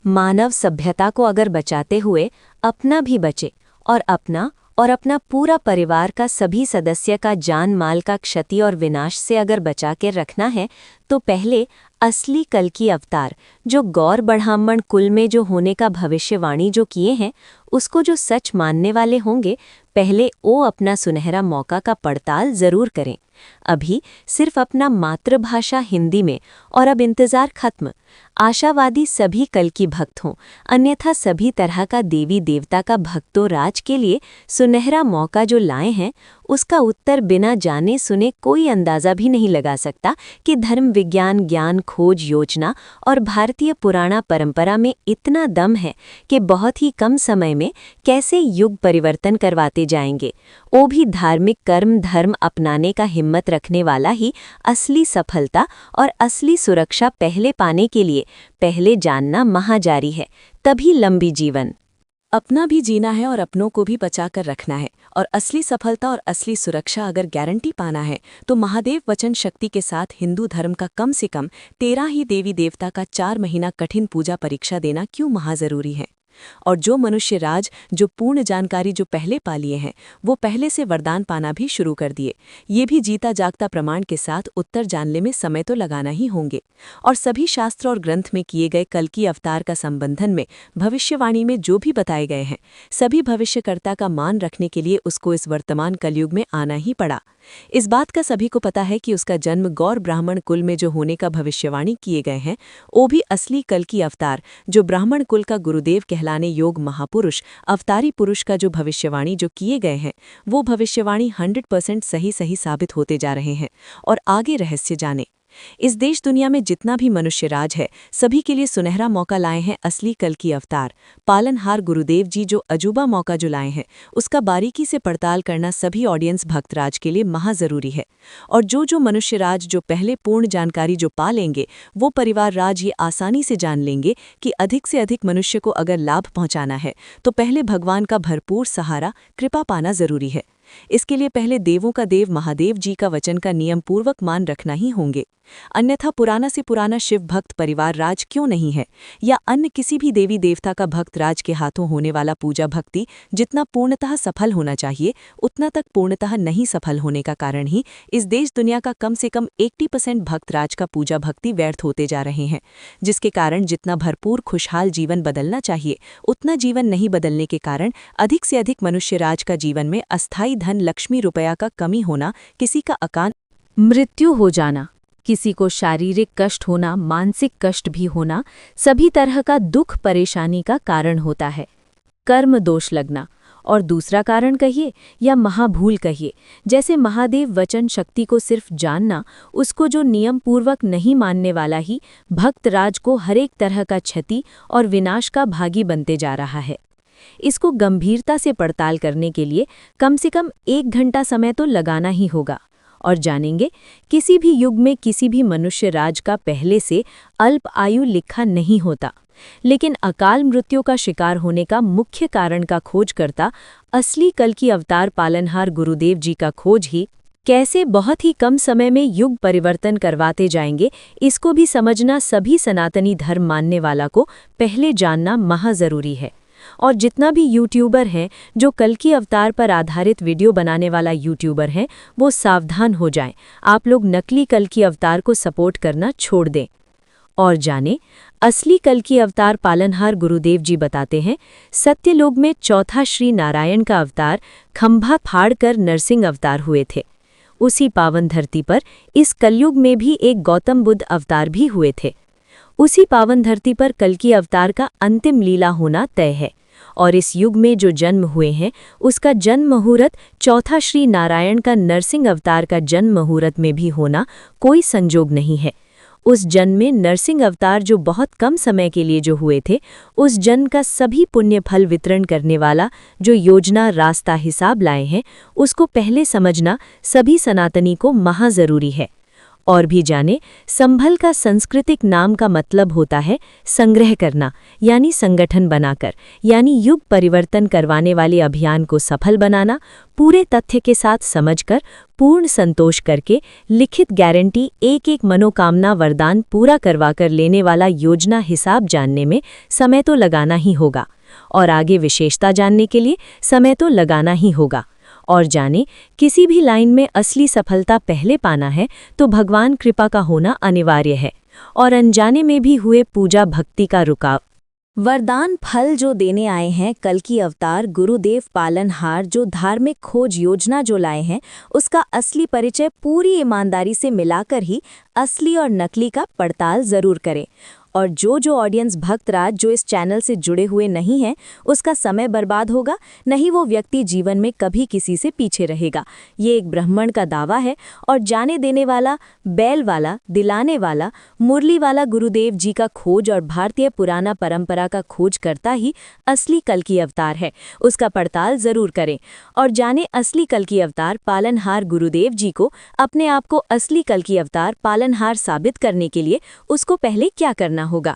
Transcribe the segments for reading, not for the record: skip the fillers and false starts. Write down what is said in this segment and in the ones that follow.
मानव सभ्यता को अगर बचाते हुए अपना भी बचे और अपना पूरा परिवार का सभी सदस्य का जान माल का क्षति और विनाश से अगर बचा के रखना है तो पहले असली कल्कि अवतार जो गौर ब्राह्मण कुल में जो होने का भविष्यवाणी जो किए हैं उसको जो सच मानने वाले होंगे पहले वो अपना सुनहरा मौका का पड़ताल जरूर करें। अभी सिर्फ अपना मातृभाषा हिंदी में और अब इंतजार खत्म। आशावादी सभी कल्कि भक्त हों, अन्यथा सभी तरह का देवी देवता का भक्तों राज के लिए सुनहरा मौका जो लाए हैं उसका उत्तर बिना जाने सुने कोई अंदाजा भी नहीं लगा सकता कि धर्म विज्ञान ज्ञान खोज योजना और भारतीय पुराना परंपरा में इतना दम है कि बहुत ही कम समय में कैसे युग परिवर्तन करवाते जाएंगे। वो भी धार्मिक कर्म धर्म अपनाने का हिम्मत रखने वाला ही असली सफलता और असली सुरक्षा पहले पाने के लिए पहले जानना महाजारी है, तभी लंबी जीवन। अपना भी जीना है और अपनों को भी बचा कर रखना है और असली सफलता और असली सुरक्षा अगर गारंटी पाना है तो महादेव वचन शक्ति के साथ हिंदू धर्म का कम से कम 13 ही देवी देवता का 4 महीना कठिन पूजा परीक्षा देना क्यों महाजरूरी है। और जो मनुष्य राज जो पूर्ण जानकारी जो पहले पा लिए हैं वो पहले से वरदान पाना भी शुरू कर दिए। ये भी जीता जागता प्रमाण के साथ उत्तर जानने में समय तो लगाना ही होंगे। और सभी शास्त्र और ग्रंथ में किए गए कल्कि अवतार का संबंधन में भविष्यवाणी में जो भी बताए गए हैं सभी भविष्यकर्ता का मान रखने के लिए उसको इस वर्तमान कलयुग में आना ही पड़ा। इस बात का सभी को पता है कि उसका जन्म गौर ब्राह्मण कुल में जो होने का भविष्यवाणी किए गए हैं वो भी असली कल्कि अवतार जो ब्राह्मण कुल का गुरुदेव कहलाने योग महापुरुष अवतारी पुरुष का जो भविष्यवाणी जो किए गए हैं वो भविष्यवाणी 100% सही साबित होते जा रहे हैं। और आगे रहस्य जाने। इस देश दुनिया में जितना भी मनुष्य राज है सभी के लिए सुनहरा मौका लाए हैं असली कल्कि अवतार पालनहार गुरुदेव जी जो अजूबा मौका जो लाए हैं उसका बारीकी से पड़ताल करना सभी ऑडियंस भक्तराज के लिए महाजरूरी है। और जो मनुष्य राज जो पहले पूर्ण जानकारी जो पा लेंगे वो परिवार राज ये आसानी से जान लेंगे कि अधिक से अधिक मनुष्य को अगर लाभ पहुंचाना है तो पहले भगवान का भरपूर सहारा कृपा पाना जरूरी है। इसके लिए पहले देवों का देव महादेव जी का वचन का नियम पूर्वक मान रखना ही होंगे, अन्यथा पुराना से पुराना शिव भक्त परिवार राज क्यों नहीं है या अन्य किसी भी देवी देवता का भक्त राज के हाथों होने वाला पूजा भक्ति जितना पूर्णतः सफल होना चाहिए उतना तक पूर्णतः नहीं सफल होने का कारण ही इस देश दुनिया का कम से कम 80% भक्त राज का पूजा भक्ति व्यर्थ होते जा रहे हैं, जिसके कारण जितना भरपूर खुशहाल जीवन बदलना चाहिए उतना जीवन नहीं बदलने के कारण अधिक से अधिक मनुष्य राज का जीवन में अस्थायी धन लक्ष्मी रुपया का कमी होना, किसी का अकाल मृत्यु हो जाना, किसी को शारीरिक कष्ट होना मानसिक कष्ट भी होना सभी तरह का दुख परेशानी का कारण होता है। कर्म दोष लगना और दूसरा कारण कहिए या महाभूल कहिए, जैसे महादेव वचन शक्ति को सिर्फ जानना उसको जो नियम पूर्वक नहीं मानने वाला ही भक्तराज को हरेक तरह का क्षति और विनाश का भागी बनते जा रहा है। इसको गंभीरता से पड़ताल करने के लिए कम से कम 1 घंटा समय तो लगाना ही होगा। और जानेंगे किसी भी युग में किसी भी मनुष्य राज का पहले से अल्प आयु लिखा नहीं होता, लेकिन अकाल मृत्यु का शिकार होने का मुख्य कारण का खोज करता असली कल्कि अवतार पालनहार गुरुदेव जी का खोज ही कैसे बहुत ही कम समय में युग परिवर्तन करवाते जाएंगे, इसको भी समझना सभी सनातनी धर्म मानने वाला को पहले जानना महाजरूरी है। और जितना भी यूट्यूबर हैं जो कल्कि अवतार पर आधारित वीडियो बनाने वाला यूट्यूबर हैं वो सावधान हो जाएं, आप लोग नकली कल्कि अवतार को सपोर्ट करना छोड़ दें। और जाने असली कल्कि अवतार पालनहार गुरुदेव जी बताते हैं सत्यलोक में चौथा श्री नारायण का अवतार खंभा फाड़कर नरसिंह अवतार हुए थे। उसी पावन धरती पर इस कलयुग में भी एक गौतम बुद्ध अवतार भी हुए थे। उसी पावन धरती पर कल्कि अवतार का अंतिम लीला होना तय है और इस युग में जो जन्म हुए हैं उसका जन्म मुहूर्त चौथा श्री नारायण का नरसिंह अवतार का जन्म मुहूर्त में भी होना कोई संजोग नहीं है। उस जन्म में नरसिंह अवतार जो बहुत कम समय के लिए जो हुए थे उस जन्म का सभी पुण्य फल वितरण करने वाला जो योजना रास्ता हिसाब लाए हैं उसको पहले समझना सभी सनातनी को महाजरूरी है। और भी जाने, संभल का सांस्कृतिक नाम का मतलब होता है संग्रह करना, यानी संगठन बनाकर, यानी युग परिवर्तन करवाने वाले अभियान को सफल बनाना, पूरे तथ्य के साथ समझकर, पूर्ण संतोष करके, लिखित गारंटी एक एक मनोकामना वरदान पूरा करवाकर लेने वाला योजना हिसाब जानने में समय तो लगाना ही होगा, और आगे विशेषता जानने के लिए समय तो लगाना ही होगा। और जाने, किसी भी लाइन में असली सफलता पहले पाना है तो भगवान कृपा का होना अनिवार्य है, और अनजाने में भी हुए पूजा भक्ति का रुकाव। वरदान फल जो देने आए हैं कल की अवतार गुरुदेव पालनहार, जो धार्मिक खोज योजना जो लाए हैं, उसका असली परिचय पूरी ईमानदारी से मिलाकर ही असली और नकली का पड़ताल जरूर करें। और जो ऑडियंस भक्तराज जो इस चैनल से जुड़े हुए नहीं हैं, उसका समय बर्बाद होगा, नहीं वो व्यक्ति जीवन में कभी किसी से पीछे रहेगा। ये एक ब्राह्मण का दावा है, और जाने देने वाला, बैल वाला, दिलाने वाला, मुरली वाला गुरुदेव जी का खोज और भारतीय पुराना परंपरा का खोज करता ही असली कल की अवतार है। उसका पड़ताल जरूर करें, और जाने असली कल की अवतार पालनहार गुरुदेव जी को अपने आप को असली कल की अवतार पालनहार साबित करने के लिए उसको पहले क्या करना होगा।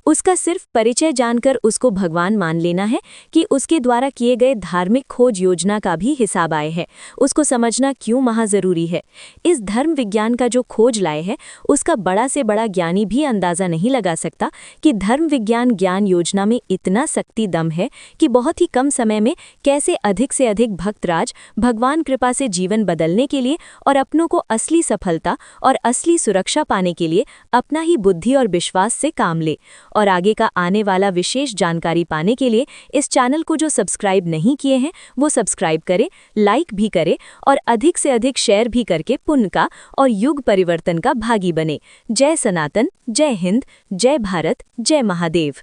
उसका सिर्फ परिचय जानकर उसको भगवान मान लेना है कि उसके द्वारा किए गए धार्मिक खोज योजना का भी हिसाब आए है। उसको समझना क्यों महाजरूरी है। इस धर्म विज्ञान का जो खोज लाए है, उसका बड़ा से बड़ा ज्ञानी भी अंदाजा नहीं लगा सकता कि धर्म विज्ञान ज्ञान योजना में इतना शक्ति दम है कि बहुत ही कम समय में कैसे अधिक से अधिक भक्तराज भगवान कृपा से जीवन बदलने के लिए और अपनों को असली सफलता और असली सुरक्षा पाने के लिए अपना ही बुद्धि और विश्वास से काम ले। और आगे का आने वाला विशेष जानकारी पाने के लिए इस चैनल को जो सब्सक्राइब नहीं किए हैं वो सब्सक्राइब करें, लाइक भी करें, और अधिक से अधिक शेयर भी करके पुण्य का और युग परिवर्तन का भागी बने। जय सनातन, जय हिंद, जय भारत, जय महादेव।